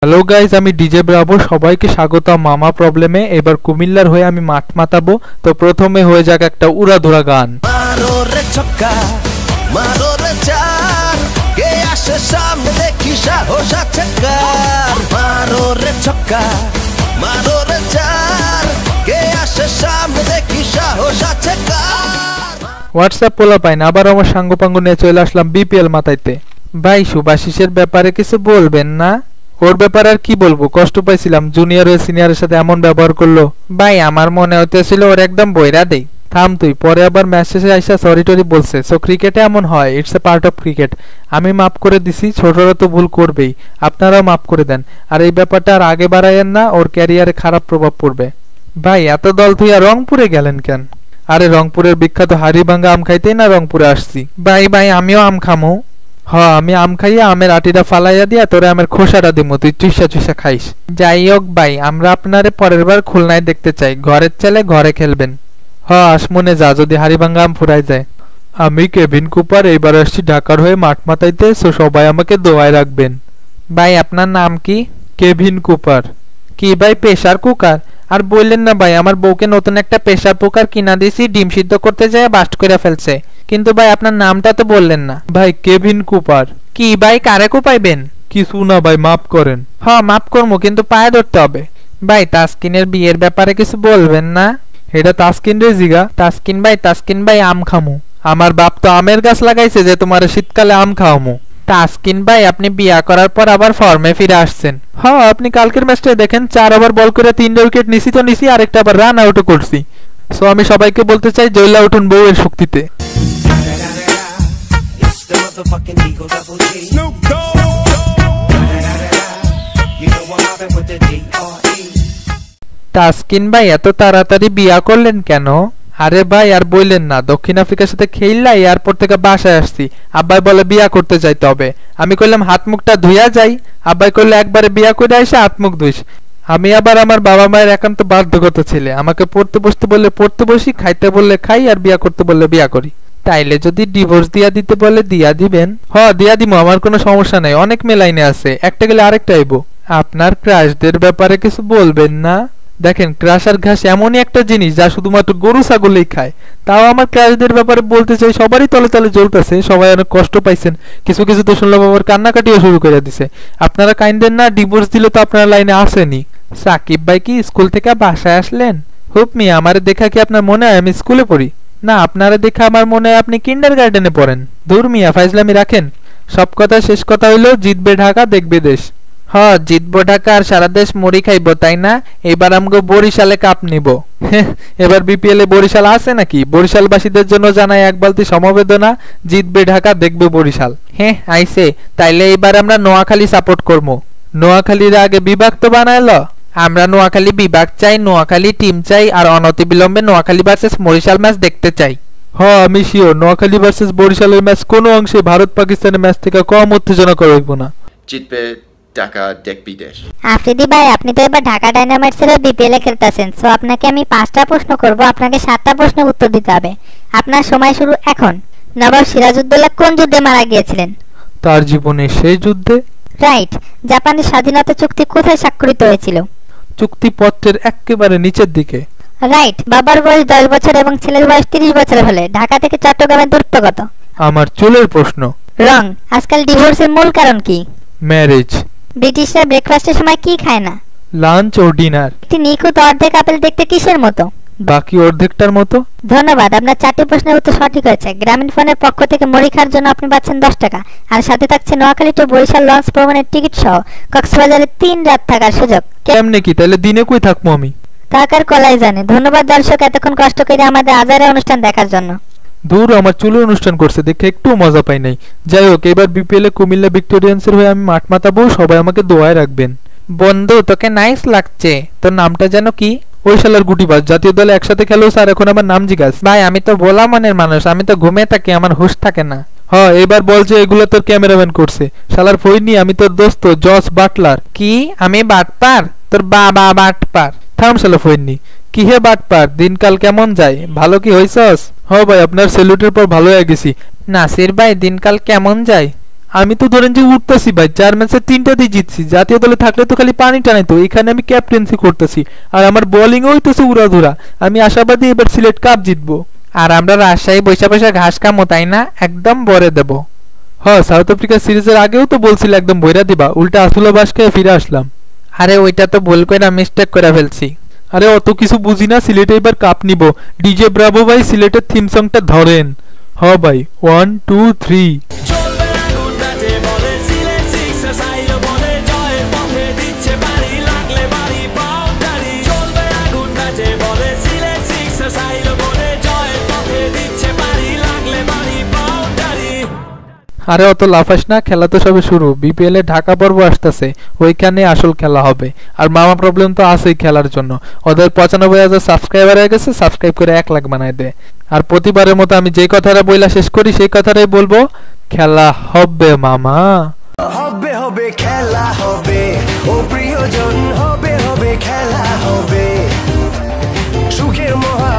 Hello guys, আমি DJ Bravo. সবাইকে স্বাগত মামা প্রবলেমে। এবার কুমিল্লার হয়ে আমি মাঠ মাতাবো। তো প্রথমে হয়ে যাক একটা উড়াধুরা গান। মারো রে ছক্কা, মারো রে চার, কে আসে সামনে দেখি সাহস আছে কার। মারো রে ছক্কা, মারো রে চার, কে আসে সামনে দেখি সাহস আছে কার। হোয়াটসঅ্যাপ পোলা পাই না, আবার আমার সাঙ্গপাঙ্গ নিয়ে চলে আসলাম বিপিএল মাতাইতে। ভাই সুভাষিসের ব্যাপারে কিছু বলবেন না? ওর ব্যাপারে আর কি বলবো, কষ্ট পাইছিলাম। জুনিয়র ও সিনিয়রের সাথে এমন ব্যবহার করলো। ভাই আমার মনে হতেছিল ওর একদম বইরা দেই। থাম তুই, পরে আবার ম্যাচ শেষে আইসা সরি টরি বলছে। সো ক্রিকেটে এমন হয়, it's a part of cricket. আমি মাফ করে দিছি, ছোটরা তো ভুল করবেই, আপনারাও মাফ করে দেন। আর এই ব্যাপারটা আর আগে বাড়াইয়েন না, ওর ক্যারিয়ারে খারাপ প্রভাব পড়বে। ভাই এত দল তুই আর রংপুরে গেলেন কেন? আরে রংপুরের বিখ্যাত হাড়িভাঙ্গা আম খাইতেই না রংপুরে আসছি। ভাই আমিও আম খামো। আমি আম খাইয়া আমের আটিটা ফালাইয়া দিয়া তোরে আমের খোসাটা দিমু, তুই চুষা চুষা খাইস। যাই হোক ভাই, আমরা আপনারে পরের বার খুলনায় দেখতে চাই। ঘরের ছেলে ঘরে খেলবেন। আসমনে যা, যদি হাড়িভাঙ্গা আম ফুরাই যায়। আমি কেভিন কুপার, এইবার আসছি ঢাকার হয়ে মাঠ মাতাইতে। সো সবাই আমাকে দোয়ায় রাখবেন। ভাই আপনার নাম কি? Kevin Cooper. কি ভাই প্রেসার কুকার? আর বললেন না ভাই, আমার বউকে নতুন একটা প্রেসার কুকার কিনা দিছি, ডিম সিদ্ধ করতে যায় বাস্ট করে ফেলছে। কিন্তু ভাই আপনার নামটা তো বললেন না। ভাই কেভিন কুপার। কি ভাই কারে কুপাইবেন? কিছু না ভাই, মাফ করেন। মাফ করবো, কিন্তু পায়ে ধরতে হবে। ভাই তাসকিনের বিয়ের ব্যাপারে কিছু বলবেন না? এটা তাসকিন রে জিগা। তাসকিন ভাই আম খামু। আমার বাপ তো আমের গাছ লাগাইছে যে তোমার শীতকালে আম খাওয়ামু। তাসকিন ভাই আপনি বিয়া করার পর আবার ফর্মে ফিরে আসছেন। আপনি কালকের ম্যাচটা দেখেন, 4 ওভার বল করে 3টা উইকেট নিছি, আরেকটা আবার রান আউটও করছি। সো আমি সবাইকে বলতে চাই, জয়লা উঠুন বউয়ের শক্তিতে। তাসকিন ভাই এত তাড়াতাড়ি বিয়া করলেন কেন? আরে ভাই আর বললেন না, দক্ষিণ আফ্রিকার সাথে খেললা, এয়ারপোর্ট থেকে বাসায় আসছি। আব্বাই বলে বিয়া করতে যাইতে হবে। আমি কইলাম হাত মুখটা ধুইয়া যাই। আব্বাই কইলে একবারে বিয়া করে আইসা হাত মুখ ধুইস। আমি আবার আমার বাবা মায়ের একান্ত বাধ্যগত ছেলে। আমাকে পড়তে বসতে বললে পড়তে বসি, খাইতে বললে খাই, আর বিয়া করতে বললে বিয়া করি। তাইলে যদি ডিভোর্স দিয়া দিতে বলে দিয়া দিবেন? দিয়া দিমু, আমার কোনো সমস্যা নাই। অনেক মেলাইনে আছে, একটা গেলে আরেকটা আইবো। আপনার ক্রাশদের ব্যাপারে কিছু বলবেন না? দেখেন, ক্রাশ আর ঘাস এমনই একটা জিনিস যা শুধুমাত্র গরু ছাগলেই খায়। তাও আমার ক্রাশদের ব্যাপারে বলতে চাই, সবারই তলে তলে জ্বলতেছে, সবাই অনেক কষ্ট পাইছেন। কিছু কিছু তো শুনলাম আবার কান্নাকাটিও শুরু করে দিছে। আপনারা কাইন্দেন না, ডিভোর্স দিলে তো আপনারা লাইনে আসেনি। সাকিব ভাই কি স্কুল থেকে বাসায় আসলেন? হুপ মিয়া, আমারে দেখা কি আপনার মনে হয় আমি স্কুলে পড়ি? না, আপনারা দেখা আমার মনে হয় আপনি কিন্ডার গার্ডেনে পড়েন। দূর মিয়া, ফাইজলামি রাখেন। সব কথা শেষ কথা হইল, জিতবে ঢাকা দেখবে দেশ। জিতবো ঢাকা আর সারা দেশ মুড়ি খাইব, তাই না? এবার আমগো বরিশালে কাপ নিব। এবার বিপিএল এ বরিশাল আছে নাকি? বরিশালবাসীদের জন্য জানাই এক বালতি সমবেদনা, জিতবে ঢাকা দেখবে বরিশাল। আইছে। তাইলে এবার আমরা নোয়াখালী সাপোর্ট করবো। নোয়াখালীর আগে বিভাগ তো বানাইলো। আমরা নোয়াখালী বিভাগ চাই, নোয়াখালী টিম চাই, আর অনতিবিলম্বে নোয়াখালী ভার্সেস বরিশাল ম্যাচ দেখতে চাই। আমি শিওর, নোয়াখালী ভার্সেস বরিশালের ম্যাচ কোনো অংশে ভারত পাকিস্তানের ম্যাচ থেকে কম উত্তেজনা হইব না। জিতবে ঢাকা দেখবি দেশ। আফ্রিদি ভাই, আপনি তো এবার ঢাকা ডায়নামাইটসের বিপিএল এ খেলতেছেন। সো আপনাকে আমি 5টা প্রশ্ন করব, আপনাকে 7টা প্রশ্নের উত্তর দিতে হবে। আপনার সময় শুরু এখন। নবাব সিরাজউদ্দৌলা কোন যুদ্ধে মারা গিয়েছিলেন? তার জীবনের সেই যুদ্ধে। রাইট। জাপানের স্বাধীনতা চুক্তি কোথায় স্বাক্ষরিত হয়েছিল? চুক্তিপত্রের একেবারে নিচের দিকে। রাইট। বাবার বয়স 10 বছর এবং ছেলের বয়স 30 বছর হলে ঢাকা থেকে চট্টগ্রামের দূরত্ব কত? আমার চুলের প্রশ্ন। রং। আজকাল ডিভোর্সের মূল কারণ কি? ম্যারেজ। ব্রিটিশরা ব্রেকফাস্টের সময় কি খায় না? লাঞ্চ ও ডিনার। একটি নিখুঁত অর্ধেক আপেল দেখতে কিসের মতো? বাকি অর্ধেকটার মতো। ধন্যবাদ, আপনার 4টি প্রশ্নের উত্তর সঠিক হয়েছে। গ্রামীণ ফোনের পক্ষ থেকে মুড়ি খাওয়ার জন্য আপনি পাচ্ছেন 10 টাকা, আর সাথে থাকছে নোয়াখালী টু বরিশাল লঞ্চ ভ্রমণের টিকিট সহ কক্সবাজারে 3 রাত থাকার সুযোগ। কেমনে কি? তাহলে দিনে কই থাকবো আমি? টাকার কলাই জানে। ধন্যবাদ দর্শক, এতক্ষণ কষ্ট করে আমাদের আজারে অনুষ্ঠান দেখার জন্য। দূর, আমার চুলের অনুষ্ঠান করছে দেখে একটু মজা পাই নাই। যাই হোক, এবার বিপিএল এ কুমিল্লা ভিক্টোরিয়ান্সের হয়ে আমি মাঠ মাতাবো, সবাই আমাকে দোয়ায় রাখবেন। বন্ধু, তোকে নাইস লাগছে। তোর নামটা যেন কি? ওই শালার গুটিবাজ, জাতীয় দলে একসাথে খেলো স্যার, এখন আমার নাম জিজ্ঞাস। ভাই আমি তো ভোলা মনের মানুষ, আমি তো ঘুমিয়ে থাকি, আমার হুঁশ থাকে না। এবার বল যে এগুলো তোর ক্যামেরাম্যান করছে। শালার ফইনি, আমি তোর দোস্ত জস বাটলার। কি আমি বাটপার? তোর বাবা বাটপার। থাম শালা ফইনি। কি হে বাটপার, দিনকাল কেমন যায়? ভালো কি হইছস? ভাই আপনার সেলুটের পর ভালো হয়ে গেছি। নাসির ভাই দিনকাল কেমন যায়? আমি তো ধরেন যে উঠতেছি ভাই, 4 ম্যাচে 3টাতেই জিতছি। জাতীয় দলে থাকলে তো খালি পানি টানাইতো, এখানে আমি ক্যাপ্টেন্সি করতেছি আর আমার বোলিং হইতেছে উড়াধুরা। আমি আশাবাদী এবার সিলেট কাপ জিতবো। আর আমরা রাজশাহী বৈশা বৈশা ঘাস কামো, তাই না? একদম ভরে দেব। হ্যাঁ, সাউথ আফ্রিকা সিরিজের আগেও তো বলছিল একদম ভইরা দিবা, উল্টা আসলে বাস খেয়ে ফিরে আসলাম। আরে ওইটা তো ভুল কইরা মিস্টেক করে ফেলছি। আরে অত কিছু বুঝি না, সিলেটে এবার কাপ নিব। ডিজে ব্রাভো ভাই সিলেটের থিম সংটা ধরেন। হ ভাই, 1 2 3। আরে অত লাফাস না, খেলা তো সবে শুরু। বিপিএল এ ঢাকা পর্ব আসতেছে, ওইখানে আসল খেলা হবে। আর মামা প্রবলেম তো আছেই খেলার জন্য। ওদের 95,000 সাবস্ক্রাইবার হয়ে গেছে, সাবস্ক্রাইব করে 1 লাখ বানায় দে। আর প্রতিবারের মতো আমি যেই কথাটা বইলা শেষ করি সেই কথাটাই বলবো, খেলা হবে মামা। হবে হবে খেলা হবে, ও প্রিয়জন হবে হবে খেলা হবে, সুখের মহা